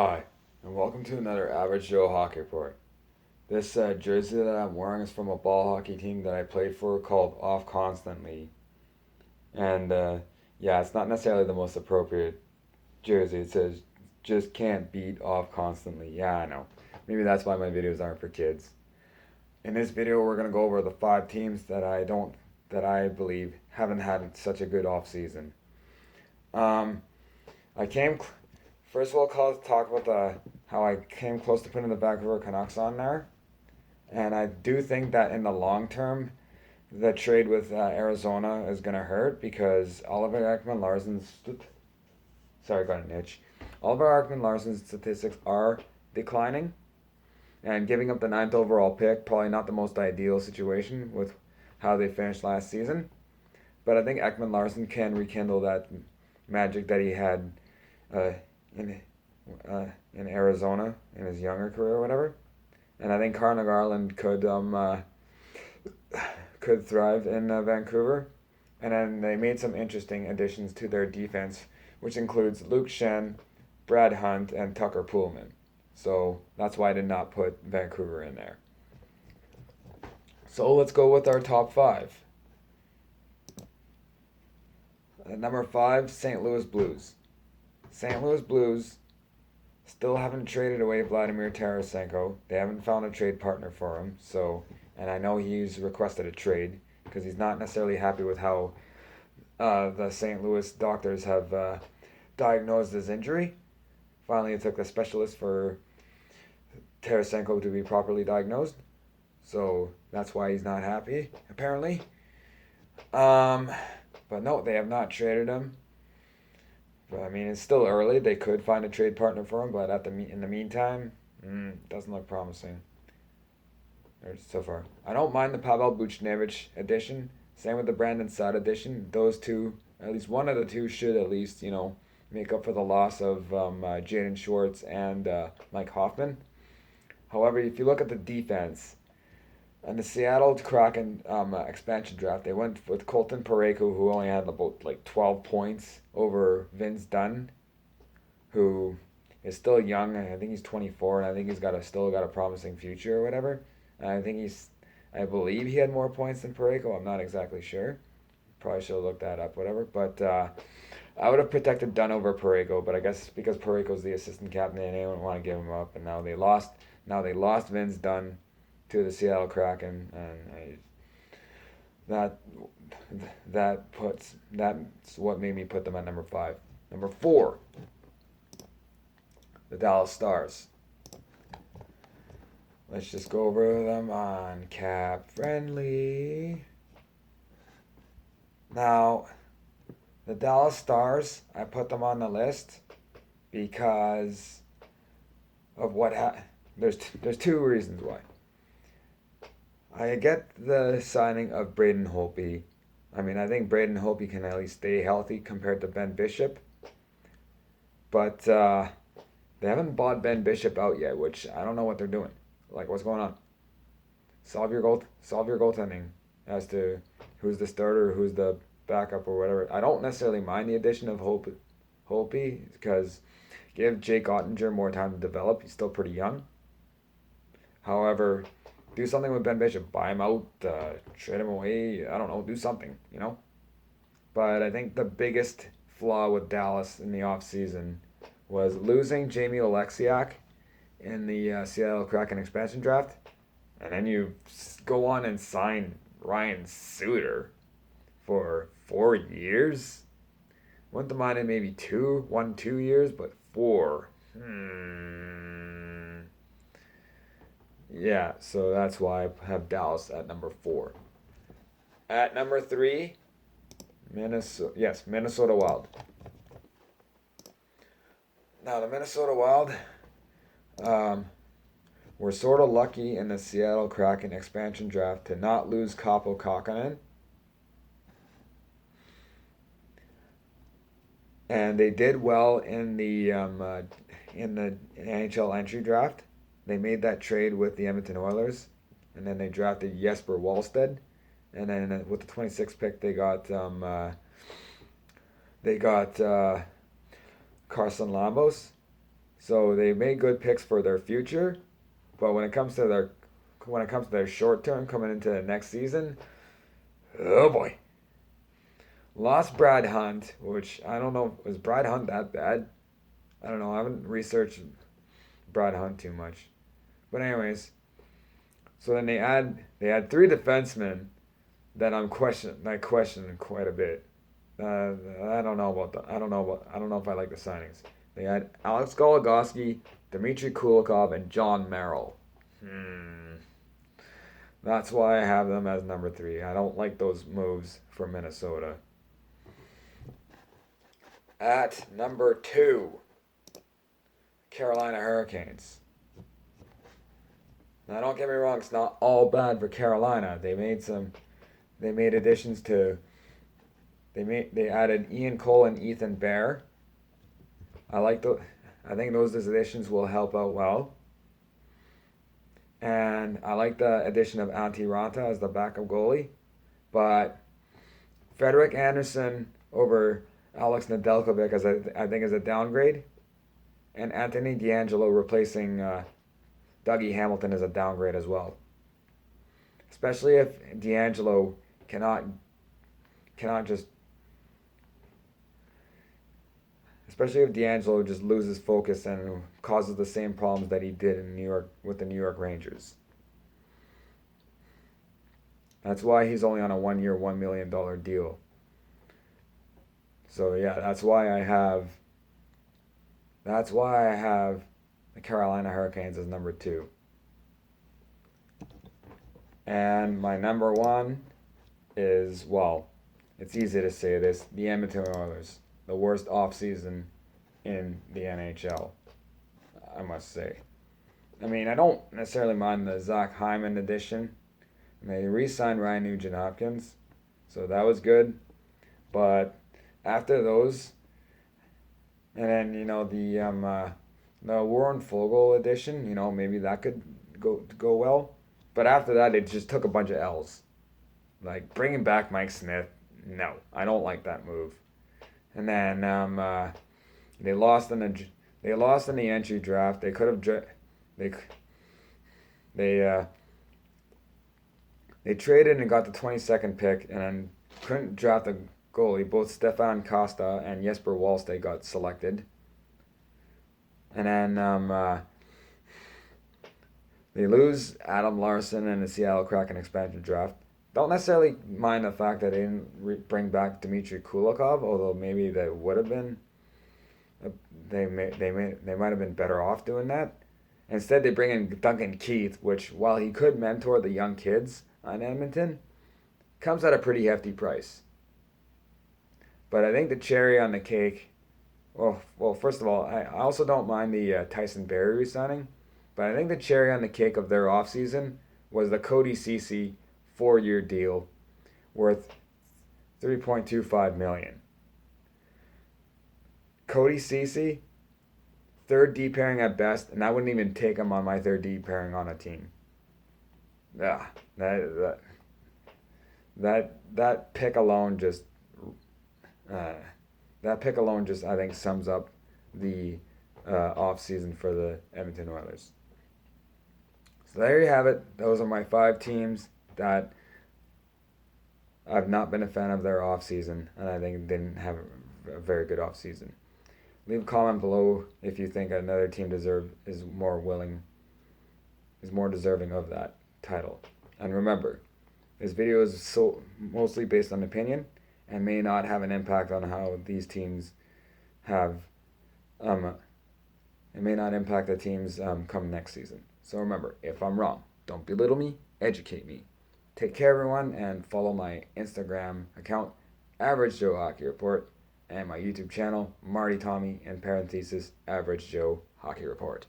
Hi, and welcome to another Average Joe Hockey Report. This jersey that I'm wearing is from a ball hockey team that I played for called Off Constantly. And yeah, it's not necessarily the most appropriate jersey. It says, just can't beat Off Constantly. Yeah, I know. Maybe that's why my videos aren't for kids. In this video, we're going to go over the five teams that I believe haven't had such a good off season. Um, I came First of all, talk about how I came close to putting the Vancouver Canucks on there, and I do think that in the long term, the trade with Arizona is gonna hurt because Oliver Ekman Larsen's sorry, got an itch. Oliver Ekman Larsen's statistics are declining, and giving up the ninth overall pick probably not the most ideal situation with how they finished last season. But I think Ekman Larsen can rekindle that magic that he had uh, in in Arizona in his younger career or whatever. And I think Connor Garland could thrive in Vancouver. And then they made some interesting additions to their defense, which includes Luke Shen, Brad Hunt, and Tucker Poolman. So that's why I did not put Vancouver in there. So let's go with our top five. At number five, St. Louis Blues. St. Louis Blues still haven't traded away Vladimir Tarasenko. They haven't found a trade partner for him. So, and I know he's requested a trade because he's not necessarily happy with how the St. Louis doctors have diagnosed his injury. Finally, it took a specialist for Tarasenko to be properly diagnosed. So that's why he's not happy, apparently. Um, but no, they have not traded him. But I mean, it's still early. They could find a trade partner for him, but in the meantime, doesn't look promising. Or so far, I don't mind the Pavel Buchnevich addition. Same with the Brandon Saad addition. Those two, at least one of the two, should at least make up for the loss of Jaden Schwartz and Mike Hoffman. However, if you look at the defense, in the Seattle Kraken expansion draft, they went with Colton Parayko, who only had about 12 points over Vince Dunn, who is still young. I think he's 24, and I think he's still got a promising future or whatever. And I believe he had more points than Parayko. I'm not exactly sure. Probably should have looked that up, whatever. But I would have protected Dunn over Parayko, but I guess because Parayko's the assistant captain, they didn't want to give him up, and now they lost. Now they lost Vince Dunn to the Seattle Kraken, and that's what made me put them at number five. Number four, the Dallas Stars. Let's just go over them on Cap Friendly. Now, the Dallas Stars, I put them on the list because of there's two reasons why. I get the signing of Braden Holtby. I mean, I think Braden Holtby can at least stay healthy compared to Ben Bishop. But they haven't bought Ben Bishop out yet, which I don't know what they're doing. Like, what's going on? Solve your goaltending as to who's the starter, who's the backup, or whatever. I don't necessarily mind the addition of Holtby because give Jake Ottinger more time to develop. He's still pretty young. However, do something with Ben Bishop. Buy him out, trade him away. I don't know. Do something. But I think the biggest flaw with Dallas in the offseason was losing Jamie Oleksiak in the Seattle Kraken expansion draft. And then you go on and sign Ryan Suter for 4 years. Wouldn't mind it maybe 2 years, but 4. Yeah, so that's why I have Dallas at number 4. At number 3, Minnesota Wild. Now the Minnesota Wild, were sort of lucky in the Seattle Kraken expansion draft to not lose Kaapo Kakkonen. And they did well in the NHL entry draft. They made that trade with the Edmonton Oilers, and then they drafted Jesper Wallstedt, and then with the 26th pick they got Carson Lambos. So they made good picks for their future, but when it comes to their short term coming into the next season, oh boy. Lost Brad Hunt, which I don't know, was Brad Hunt that bad? I don't know. I haven't researched Brad Hunt too much. But anyways, so then they had three defensemen that I question quite a bit. I don't know about the, I don't know if I like the signings. They had Alex Goligoski, Dmitry Kulikov, and John Merrill. That's why I have them as number three. I don't like those moves for Minnesota. At number two, Carolina Hurricanes. Now, don't get me wrong; it's not all bad for Carolina. They made additions to. They added Ian Cole and Ethan Bear. I like the. I think those additions will help out well. And I like the addition of Antti Ranta as the backup goalie. But Frederik Anderson over Alex Nedeljkovic I think is a downgrade. And Anthony DeAngelo replacing Dougie Hamilton is a downgrade as well. Especially if DeAngelo cannot just especially if DeAngelo just loses focus and causes the same problems that he did in New York with the New York Rangers. That's why he's only on a 1 year, $1 million deal. So yeah, that's why I have the Carolina Hurricanes as number two. And my number one is, well, it's easy to say this, the Edmonton Oilers. The worst offseason in the NHL, I must say. I mean, I don't necessarily mind the Zach Hyman addition. And they re-signed Ryan Nugent-Hopkins, so that was good. But after those, and then the Warren Fogle edition, maybe that could go well. But after that, it just took a bunch of L's. Like bringing back Mike Smith, no, I don't like that move. And then they lost in the entry draft. They could have they traded and got the 22nd pick and then couldn't draft a goalie. Both Stefan Costa and Jesper Wallstedt got selected. And then they lose Adam Larson in the Seattle Kraken expansion draft. Don't necessarily mind the fact that they didn't bring back Dmitry Kulikov, although maybe they would have been. They might have been better off doing that. Instead, they bring in Duncan Keith, which, while he could mentor the young kids on Edmonton, comes at a pretty hefty price. But I think the cherry on the cake. Well, first of all, I also don't mind the Tyson Barrie re-signing, but I think the cherry on the cake of their offseason was the Cody Ceci 4-year deal worth $3.25 million. Cody Ceci, third D pairing at best, and I wouldn't even take him on my third D pairing on a team. Yeah, that pick alone just I think sums up the off season for the Edmonton Oilers. So there you have it. Those are my 5 teams that I've not been a fan of their off season, and I think didn't have a very good off season. Leave a comment below if you think another team is more deserving of that title. And remember, this video is mostly based on opinion and may not have an impact on how these teams have. It may not impact the teams come next season. So remember, if I'm wrong, don't belittle me, educate me. Take care, everyone, and follow my Instagram account, Average Joe Hockey Report, and my YouTube channel, Marty Tommy, in parentheses, Average Joe Hockey Report.